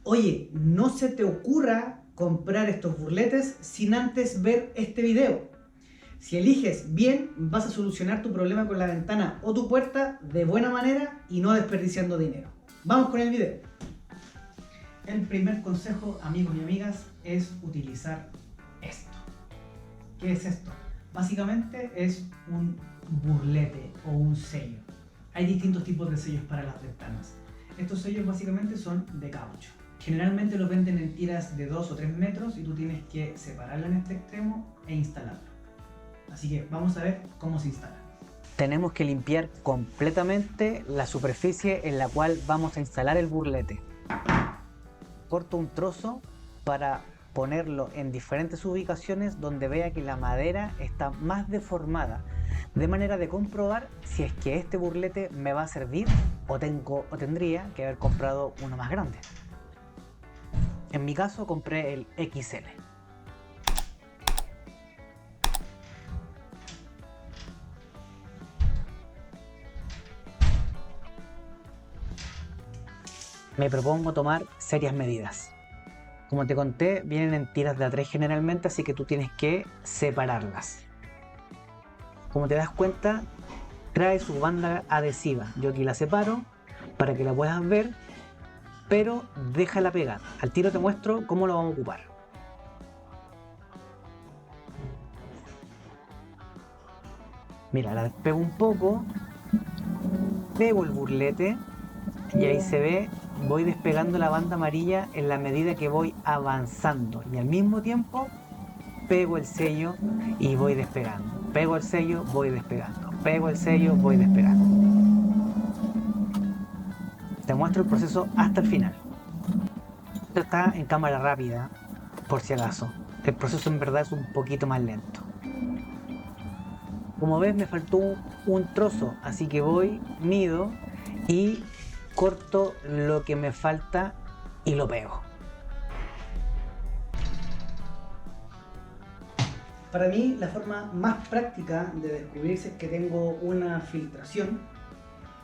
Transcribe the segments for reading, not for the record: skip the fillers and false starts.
Oye, no se te ocurra comprar estos burletes sin antes ver este video. Si eliges bien, vas a solucionar tu problema con la ventana o tu puerta de buena manera y no desperdiciando dinero. Vamos con el video. El primer consejo, amigos y amigas, es utilizar esto. ¿Qué es esto? Básicamente es un burlete o un sello. Hay distintos tipos de sellos para las ventanas. Estos sellos básicamente son de caucho. Generalmente los venden en tiras de 2 o 3 metros y tú tienes que separarlo en este extremo e instalarlo. Así que vamos a ver cómo se instala. Tenemos que limpiar completamente la superficie en la cual vamos a instalar el burlete. Corto un trozo para ponerlo en diferentes ubicaciones donde vea que la madera está más deformada, de manera de comprobar si es que este burlete me va a servir o tendría que haber comprado uno más grande. En mi caso compré el XL. Me propongo tomar serias medidas. Como te conté, vienen en tiras de A3 generalmente, así que tú tienes que separarlas. Como te das cuenta, trae su banda adhesiva. Yo aquí la separo para que la puedas ver, pero déjala pegada. Al tiro te muestro cómo lo vamos a ocupar. Mira, la despego un poco, pego el burlete y ahí se ve, voy despegando la banda amarilla en la medida que voy avanzando y al mismo tiempo pego el sello y voy despegando. Pego el sello, voy despegando. Pego el sello, voy despegando. Te muestro el proceso hasta el final. Esto está en cámara rápida, por si acaso. El proceso en verdad es un poquito más lento. Como ves, me faltó un trozo, así que voy, mido y corto lo que me falta y lo pego. Para mí, la forma más práctica de descubrir si es que tengo una filtración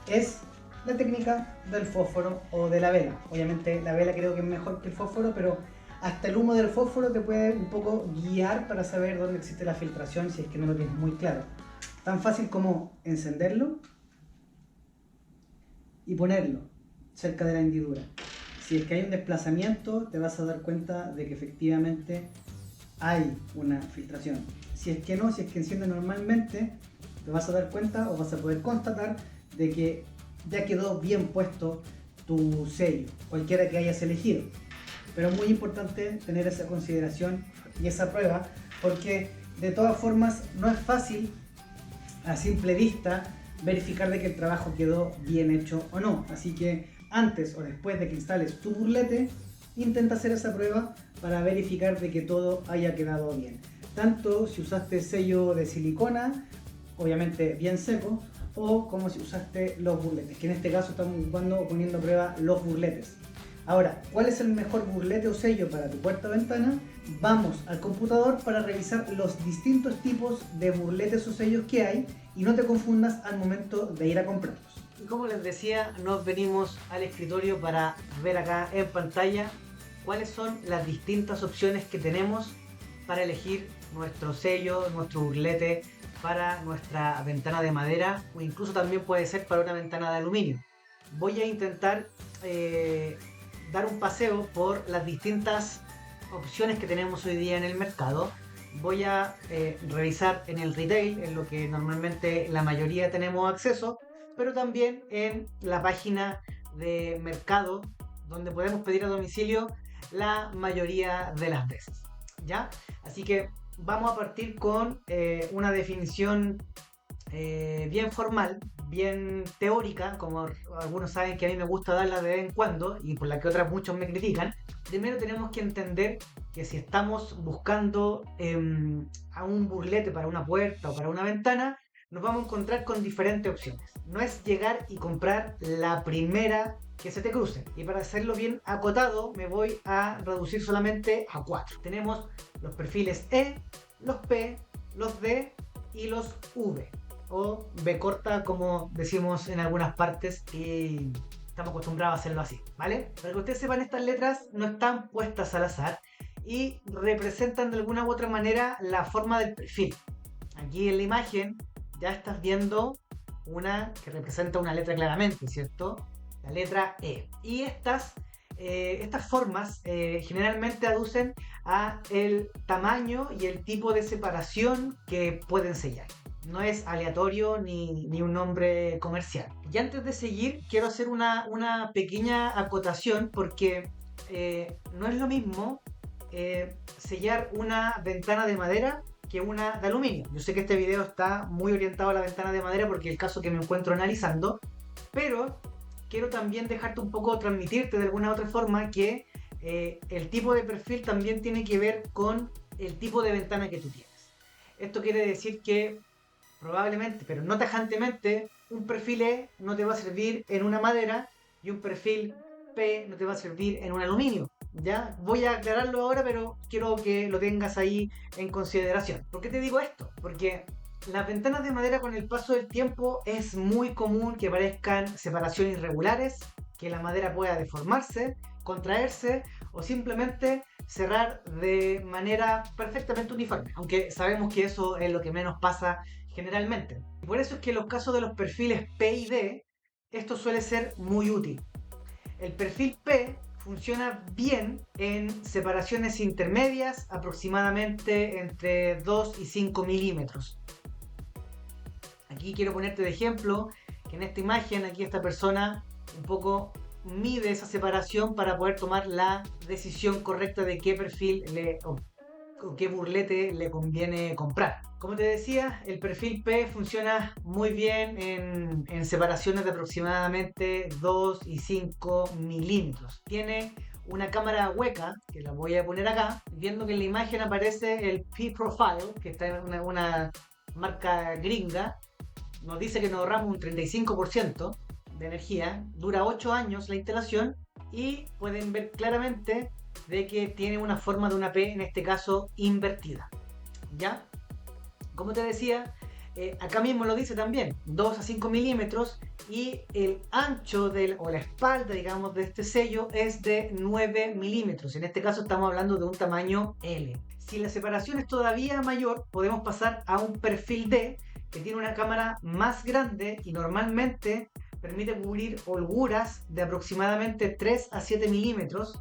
es la técnica del fósforo o de la vela. Obviamente la vela creo que es mejor que el fósforo, pero hasta el humo del fósforo te puede un poco guiar para saber dónde existe la filtración si es que no lo tienes muy claro. Tan fácil como encenderlo y ponerlo cerca de la hendidura. Si es que hay un desplazamiento, te vas a dar cuenta de que efectivamente hay una filtración. Si es que no, si es que enciende normalmente, te vas a dar cuenta o vas a poder constatar de que ya quedó bien puesto tu sello, cualquiera que hayas elegido. Pero es muy importante tener esa consideración y esa prueba, porque de todas formas no es fácil a simple vista verificar de que el trabajo quedó bien hecho o no. Así que antes o después de que instales tu burlete, intenta hacer esa prueba para verificar de que todo haya quedado bien. Tanto si usaste sello de silicona, obviamente bien seco, o como si usaste los burletes, que en este caso estamos ocupando o poniendo a prueba los burletes. Ahora, ¿cuál es el mejor burlete o sello para tu puerta o ventana? Vamos al computador para revisar los distintos tipos de burletes o sellos que hay y no te confundas al momento de ir a comprarlos. Y como les decía, nos venimos al escritorio para ver acá en pantalla cuáles son las distintas opciones que tenemos para elegir nuestro sello, nuestro burlete para nuestra ventana de madera o incluso también puede ser para una ventana de aluminio. Voy a intentar dar un paseo por las distintas opciones que tenemos hoy día en el mercado. Voy a revisar en el retail, en lo que normalmente la mayoría tenemos acceso, pero también en la página de mercado, donde podemos pedir a domicilio la mayoría de las veces, ¿ya? Así que vamos a partir con una definición bien formal, bien teórica, como algunos saben que a mí me gusta darla de vez en cuando y por la que otras muchos me critican. Primero tenemos que entender que si estamos buscando a un burlete para una puerta o para una ventana, nos vamos a encontrar con diferentes opciones. No es llegar y comprar la primera que se te cruce. Y para hacerlo bien acotado, me voy a reducir solamente a 4. Tenemos los perfiles E, los P, los D y los V. O B corta, como decimos en algunas partes. Y estamos acostumbrados a hacerlo así, ¿vale? Para que ustedes sepan, estas letras no están puestas al azar y representan de alguna u otra manera la forma del perfil. Aquí en la imagen ya estás viendo una que representa una letra claramente, ¿cierto? La letra E. Y estas formas generalmente aducen a el tamaño y el tipo de separación que pueden sellar. No es aleatorio ni un nombre comercial. Y antes de seguir, quiero hacer una pequeña acotación porque no es lo mismo sellar una ventana de madera que una de aluminio. Yo sé que este video está muy orientado a la ventana de madera porque es el caso que me encuentro analizando, pero quiero también dejarte un poco, transmitirte de alguna otra forma que el tipo de perfil también tiene que ver con el tipo de ventana que tú tienes. Esto quiere decir que probablemente, pero no tajantemente, un perfil E no te va a servir en una madera y un perfil P no te va a servir en un aluminio. Ya voy a aclararlo ahora, pero quiero que lo tengas ahí en consideración. ¿Por qué te digo esto? Porque las ventanas de madera con el paso del tiempo es muy común que aparezcan separaciones irregulares, que la madera pueda deformarse, contraerse o simplemente cerrar de manera perfectamente uniforme, aunque sabemos que eso es lo que menos pasa generalmente. Y por eso es que en los casos de los perfiles P y D, esto suele ser muy útil. El perfil P funciona bien en separaciones intermedias, aproximadamente entre 2 y 5 milímetros. Aquí quiero ponerte de ejemplo que en esta imagen, aquí esta persona un poco mide esa separación para poder tomar la decisión correcta de qué perfil o qué burlete le conviene comprar. Como te decía, el perfil P funciona muy bien en separaciones de aproximadamente 2 y 5 milímetros. Tiene una cámara hueca, que la voy a poner acá, viendo que en la imagen aparece el P-Profile, que está en una marca gringa. Nos dice que nos ahorramos un 35% de energía, dura 8 años la instalación y pueden ver claramente de que tiene una forma de una P, en este caso invertida. ¿Ya? Como te decía, acá mismo lo dice también, 2 a 5 milímetros y el ancho o la espalda, digamos, de este sello es de 9 milímetros. En este caso estamos hablando de un tamaño L. Si la separación es todavía mayor, podemos pasar a un perfil D, que tiene una cámara más grande y normalmente permite cubrir holguras de aproximadamente 3 a 7 milímetros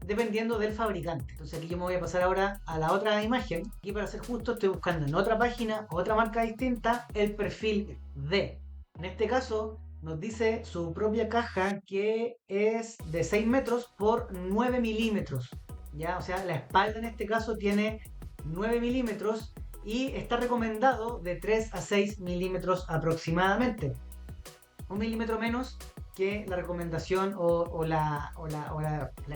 dependiendo del fabricante. Entonces aquí yo me voy a pasar ahora a la otra imagen. Aquí, para ser justo, estoy buscando en otra página, otra marca distinta, el perfil D. En este caso nos dice su propia caja que es de 6 metros por 9 milímetros. ¿Ya? O sea, la espalda en este caso tiene 9 milímetros y está recomendado de 3 a 6 milímetros aproximadamente. Un milímetro menos que la recomendación o la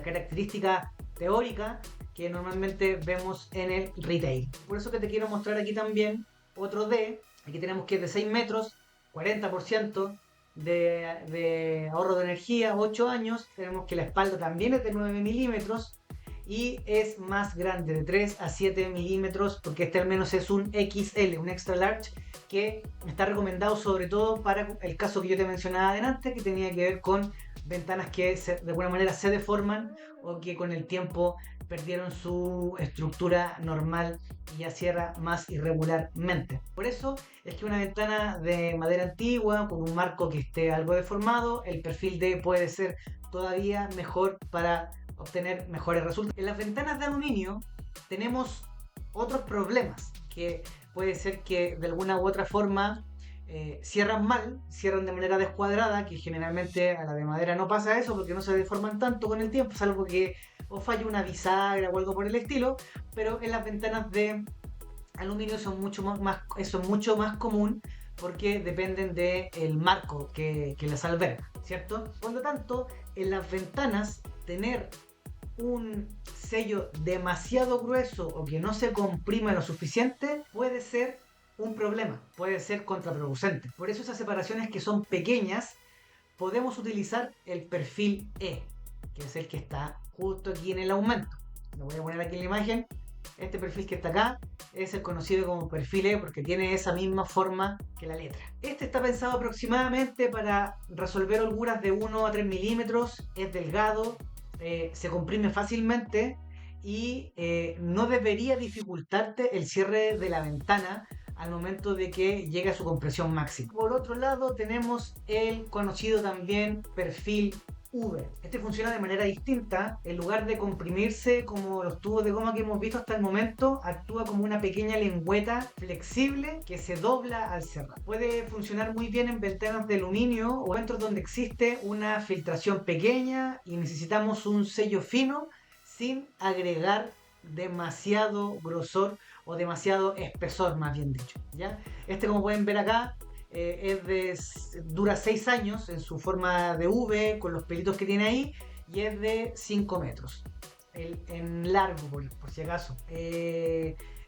característica teórica que normalmente vemos en el retail. Por eso que te quiero mostrar aquí también otro D. Aquí tenemos que es de 6 metros, 40% de ahorro de energía, 8 años. Tenemos que la espalda también es de 9 milímetros y es más grande, de 3 a 7 milímetros, porque este al menos es un XL, un extra large, que está recomendado sobre todo para el caso que yo te mencionaba adelante, que tenía que ver con ventanas que de alguna manera se deforman o que con el tiempo perdieron su estructura normal y ya cierra más irregularmente. Por eso es que una ventana de madera antigua con un marco que esté algo deformado, el perfil D puede ser todavía mejor para obtener mejores resultados. En las ventanas de aluminio tenemos otros problemas, que puede ser que de alguna u otra forma cierran mal, cierran de manera descuadrada, que generalmente a la de madera no pasa eso porque no se deforman tanto con el tiempo, salvo que o falle una bisagra o algo por el estilo, pero en las ventanas de aluminio eso es mucho más común porque dependen del marco que las alberga, ¿cierto? Por lo tanto, en las ventanas tener un sello demasiado grueso o que no se comprime lo suficiente puede ser un problema, puede ser contraproducente. Por eso esas separaciones que son pequeñas podemos utilizar el perfil E, que es el que está justo aquí en el aumento. Lo voy a poner aquí en la imagen Este perfil que está acá es el conocido como perfil E porque tiene esa misma forma que la letra. Este está pensado aproximadamente para resolver holguras de 1 a 3 milímetros, es delgado, se comprime fácilmente y no debería dificultarte el cierre de la ventana al momento de que llegue a su compresión máxima. Por otro lado tenemos el conocido también perfil V. Este funciona de manera distinta. En lugar de comprimirse como los tubos de goma que hemos visto hasta el momento, actúa como una pequeña lengüeta flexible que se dobla al cerrar. Puede funcionar muy bien en ventanas de aluminio o dentro donde existe una filtración pequeña y necesitamos un sello fino sin agregar demasiado grosor o demasiado espesor, más bien dicho, ¿ya? Este, como pueden ver acá, dura 6 años en su forma de V, con los pelitos que tiene ahí, y es de 5 metros en largo, por si acaso.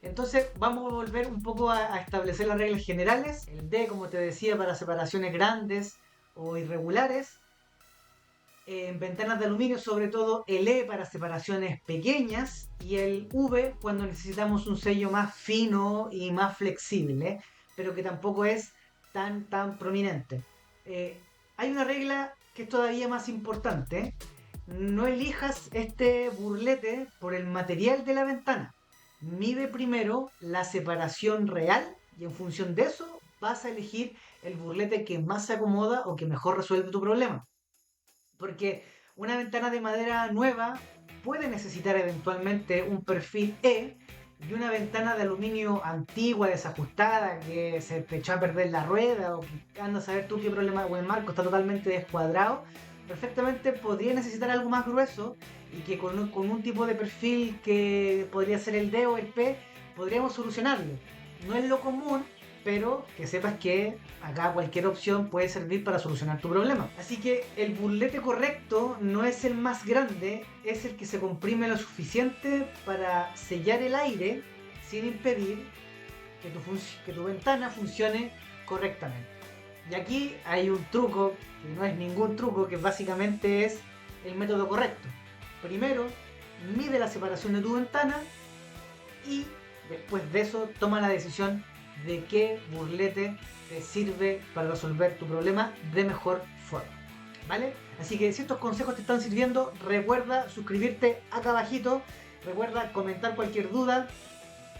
Entonces vamos a volver un poco a establecer las reglas generales. El D, como te decía, para separaciones grandes o irregulares. En ventanas de aluminio, sobre todo el E para separaciones pequeñas, y el V cuando necesitamos un sello más fino y más flexible, pero que tampoco es tan prominente. Hay una regla que es todavía más importante. No elijas este burlete por el material de la ventana. Mide primero la separación real y en función de eso vas a elegir el burlete que más se acomoda o que mejor resuelve tu problema. Porque una ventana de madera nueva puede necesitar eventualmente un perfil E, y una ventana de aluminio antigua, desajustada, que se te echó a perder la rueda, o que anda a saber tú qué problema, o el marco está totalmente descuadrado, perfectamente podría necesitar algo más grueso y que con un tipo de perfil que podría ser el D o el P podríamos solucionarlo. No es lo común, pero que sepas que acá cualquier opción puede servir para solucionar tu problema. Así que el burlete correcto no es el más grande, es el que se comprime lo suficiente para sellar el aire sin impedir que tu ventana funcione correctamente. Y aquí hay un truco, que no es ningún truco, que básicamente es el método correcto. Primero, mide la separación de tu ventana y después de eso toma la decisión de qué burlete te sirve para resolver tu problema de mejor forma, ¿vale? Así que si estos consejos te están sirviendo, recuerda suscribirte acá abajito, recuerda comentar cualquier duda,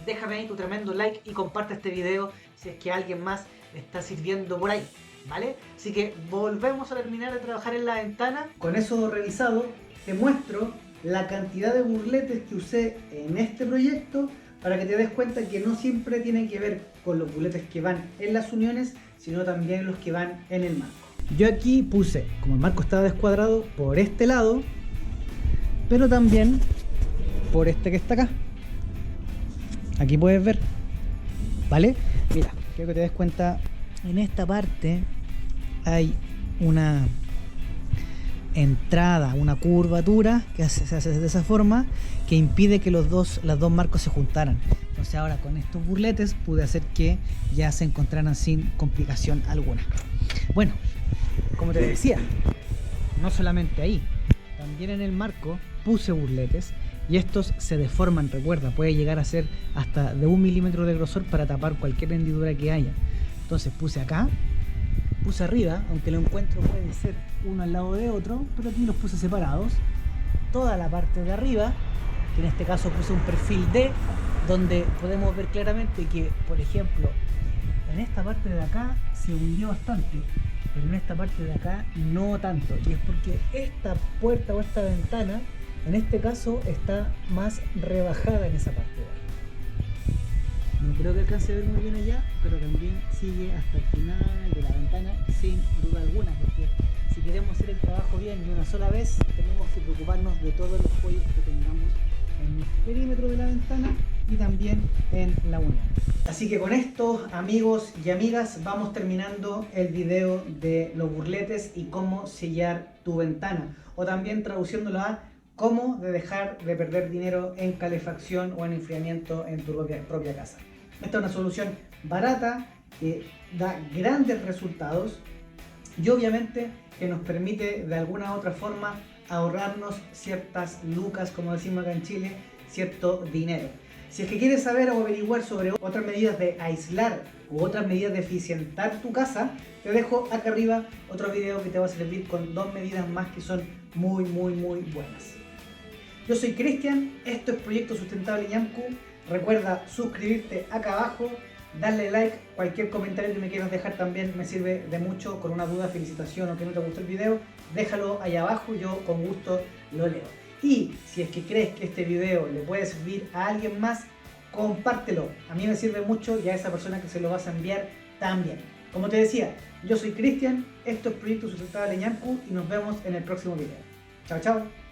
déjame ahí tu tremendo like y comparte este video si es que a alguien más le está sirviendo por ahí, ¿vale? Así que volvemos a terminar de trabajar en la ventana. Con eso revisado, te muestro la cantidad de burletes que usé en este proyecto para que te des cuenta que no siempre tienen que ver con los burletes que van en las uniones, sino también los que van en el marco. Yo aquí puse, como el marco estaba descuadrado, por este lado, pero también por este que está acá. Aquí puedes ver, ¿vale? Mira, quiero que te des cuenta, en esta parte hay una entrada, una curvatura que se hace de esa forma, que impide que los dos marcos se juntaran. Entonces ahora con estos burletes pude hacer que ya se encontraran sin complicación alguna. Bueno, como te decía, no solamente ahí, también en el marco puse burletes y estos se deforman, recuerda, puede llegar a ser hasta de 1 milímetro de grosor para tapar cualquier hendidura que haya. Entonces puse acá, puse arriba, aunque lo encuentro puede ser uno al lado de otro, pero aquí los puse separados. Toda la parte de arriba, que en este caso puse un perfil D, donde podemos ver claramente que, por ejemplo, en esta parte de acá se hundió bastante, pero en esta parte de acá no tanto, y es porque esta puerta o esta ventana, en este caso, está más rebajada en esa parte de ahí. No creo que alcance a ver muy bien allá, pero también sigue hasta el final de la ventana sin duda alguna, porque si queremos hacer el trabajo bien de una sola vez, tenemos que preocuparnos de todos los cuellos que tengamos en el perímetro de la ventana y también en la unión. Así que con esto, amigos y amigas, vamos terminando el video de los burletes y cómo sellar tu ventana, o también traduciéndolo a cómo dejar de perder dinero en calefacción o en enfriamiento en tu propia casa. Esta es una solución barata que da grandes resultados y obviamente que nos permite de alguna u otra forma ahorrarnos ciertas lucas, como decimos acá en Chile, cierto dinero. Si es que quieres saber o averiguar sobre otras medidas de aislar u otras medidas de eficientar tu casa, te dejo acá arriba otro video que te va a servir con 2 medidas más que son muy buenas. Yo soy Cristian, esto es Proyecto Sustentable Ñamku. Recuerda suscribirte acá abajo, darle like, cualquier comentario que me quieras dejar también me sirve de mucho, con una duda, felicitación o que no te gustó el video, déjalo ahí abajo, yo con gusto lo leo. Y si es que crees que este video le puede servir a alguien más, compártelo. A mí me sirve mucho y a esa persona que se lo vas a enviar también. Como te decía, yo soy Cristian, esto es Proyecto Sustentable Ñamku y nos vemos en el próximo video. Chao, chao.